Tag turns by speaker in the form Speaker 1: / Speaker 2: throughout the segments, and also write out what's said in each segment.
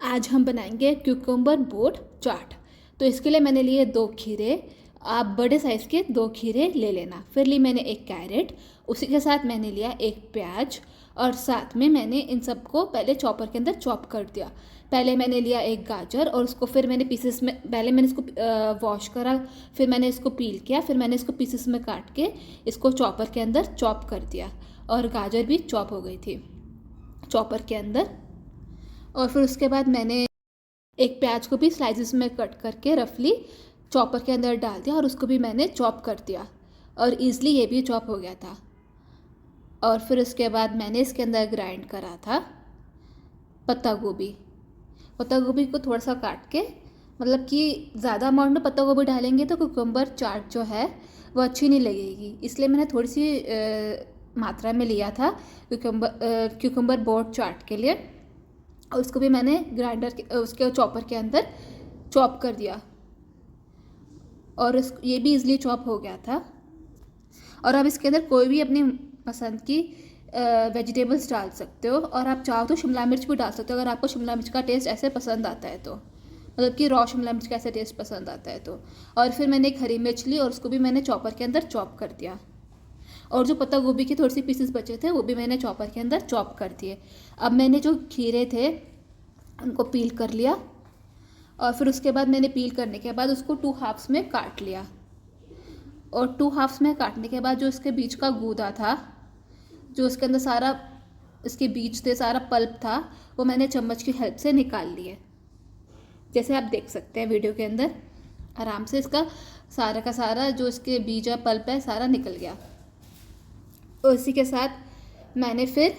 Speaker 1: आज हम बनाएंगे क्यूकम्बर बोट चाट। तो इसके लिए मैंने लिए 2 खीरे। आप बड़े साइज़ के 2 खीरे ले लेना। फिर ली मैंने 1 कैरेट, उसी के साथ मैंने लिया 1 प्याज और साथ में मैंने इन सबको पहले चॉपर के अंदर चॉप कर दिया। पहले मैंने लिया 1 गाजर और उसको फिर मैंने पीसेस में, पहले मैंने इसको वॉश करा, फिर मैंने इसको पील किया, फिर मैंने इसको पीसेस में काट के इसको चॉपर के अंदर चॉप कर दिया और गाजर भी चॉप हो गई थी चॉपर के अंदर। और फिर उसके बाद मैंने एक प्याज को भी स्लाइसेस में कट करके रफली चॉपर के अंदर डाल दिया और उसको भी मैंने चॉप कर दिया और ईज़िली ये भी चॉप हो गया था। और फिर उसके बाद मैंने इसके अंदर ग्राइंड करा था पत्ता गोभी। पत्ता गोभी को थोड़ा सा काट के, मतलब कि ज़्यादा अमाउंट में पत्ता गोभी डालेंगे तो कुकुम्बर चाट जो है वो अच्छी नहीं लगेगी, इसलिए मैंने थोड़ी सी मात्रा में लिया था क्यूकम्बर बोट चाट के लिए। और उसको भी मैंने ग्राइंडर के उसके चॉपर के अंदर चॉप कर दिया और ये भी इजीली चॉप हो गया था। और आप इसके अंदर कोई भी अपनी पसंद की वेजिटेबल्स डाल सकते हो और आप चाहो तो शिमला मिर्च भी डाल सकते हो, अगर आपको शिमला मिर्च का टेस्ट ऐसे पसंद आता है तो, मतलब कि रॉ शिमला मिर्च का ऐसे टेस्ट पसंद आता है तो। और फिर मैंने एक हरी मिर्च ली और उसको भी मैंने चॉपर के अंदर चॉप कर दिया और जो पत्ता गोभी के थोड़ी सी पीसेस बचे थे वो भी मैंने चॉपर के अंदर चॉप कर दिए। अब मैंने जो खीरे थे उनको पील कर लिया और फिर उसके बाद मैंने पील करने के बाद उसको 2 हाफ्स में काट लिया। और 2 हाफ्स में काटने के बाद जो इसके बीच का गूदा था, जो इसके अंदर सारा इसके बीच थे, सारा पल्प था, वो मैंने चम्मच की हेल्प से निकाल लिए। जैसे आप देख सकते हैं वीडियो के अंदर आराम से इसका सारा का सारा जो इसके बीज या पल्प है सारा निकल गया। और इसी के साथ मैंने फिर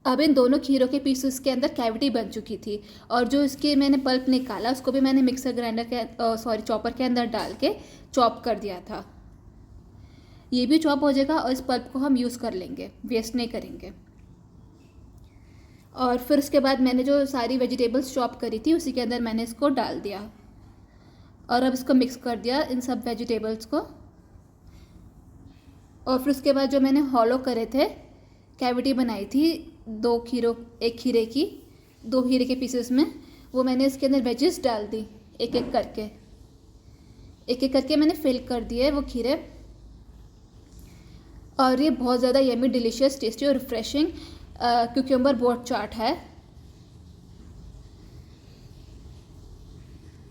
Speaker 1: अब इन दोनों खीरों के पीसेस के अंदर कैविटी बन चुकी थी और जो इसके मैंने पल्प निकाला उसको भी मैंने मिक्सर ग्राइंडर के चॉपर के अंदर डाल के चॉप कर दिया था। ये भी चॉप हो जाएगा और इस पल्प को हम यूज़ कर लेंगे, वेस्ट नहीं करेंगे। और फिर उसके बाद मैंने जो सारी वेजिटेबल्स चॉप करी थी उसी के अंदर मैंने इसको डाल दिया और अब इसको मिक्स कर दिया इन सब वेजिटेबल्स को। और फिर उसके बाद जो मैंने हॉलो करे थे, कैविटी बनाई थी 1 खीरे की 2 खीरे के पीसेस में, वो मैंने इसके अंदर वेजेस डाल दी एक एक करके मैंने फिल कर दिए वो खीरे। और ये बहुत ज़्यादा यमी, डिलीशियस, टेस्टी और रिफ्रेशिंग क्यूकम्बर बोट चाट है।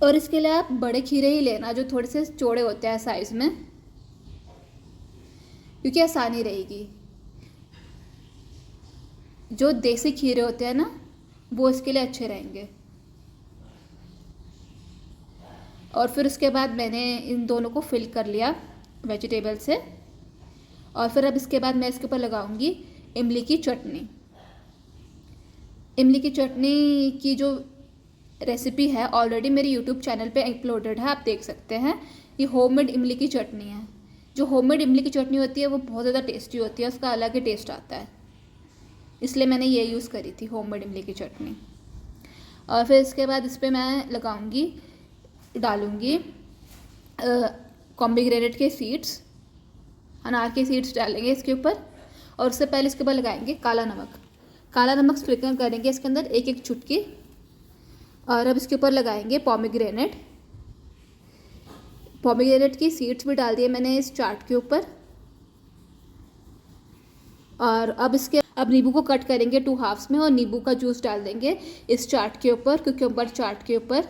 Speaker 1: और इसके लिए आप बड़े खीरे ही लेना जो थोड़े से चौड़े होते हैं साइज़ में, क्योंकि आसानी रहेगी। जो देसी खीरे होते हैं ना वो इसके लिए अच्छे रहेंगे। और फिर उसके बाद मैंने इन दोनों को फिल कर लिया वेजिटेबल से। और फिर अब इसके बाद मैं इसके ऊपर लगाऊंगी इमली की चटनी। इमली की चटनी की जो रेसिपी है ऑलरेडी मेरे यूट्यूब चैनल पे अपलोडेड है, आप देख सकते हैं। ये होममेड इमली की चटनी है। जो होममेड इमली की चटनी होती है वो बहुत ज़्यादा टेस्टी होती है, उसका अलग ही टेस्ट आता है, इसलिए मैंने ये यूज़ करी थी होममेड इमली की चटनी। और फिर इसके बाद इस पर मैं डालूँगी पोमेग्रेनेट के सीड्स, अनार के सीड्स डालेंगे इसके ऊपर। और उससे पहले इसके ऊपर लगाएंगे काला नमक स्प्रिंकल करेंगे इसके अंदर 1 चुटकी। और अब इसके ऊपर लगाएंगे पोमेग्रेनेट की सीड्स भी डाल दिए मैंने इस चाट के ऊपर। और अब नींबू को कट करेंगे 2 हाफ्स में और नींबू का जूस डाल देंगे इस चाट के ऊपर, क्यूकम्बर चाट के ऊपर,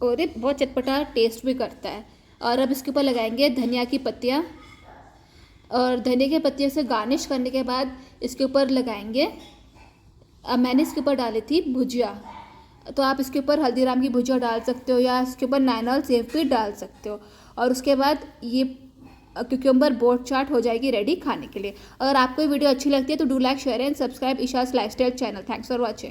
Speaker 1: और ये बहुत चटपटा टेस्ट भी करता है। और अब इसके ऊपर लगाएंगे धनिया की पत्तियाँ और धनिया की पत्तियों से गार्निश करने के बाद इसके ऊपर लगाएंगे, अब मैंने इसके ऊपर डाली थी भुजिया, तो आप इसके ऊपर हल्दीराम की भुजिया डाल सकते हो या इसके ऊपर नायनॉल सेव भी डाल सकते हो। और उसके बाद ये क्यूकम्बर बोट चाट हो जाएगी रेडी खाने के लिए। अगर आपको ये वीडियो अच्छी लगती है तो do like, share and subscribe Isha's lifestyle channel. Thanks for watching.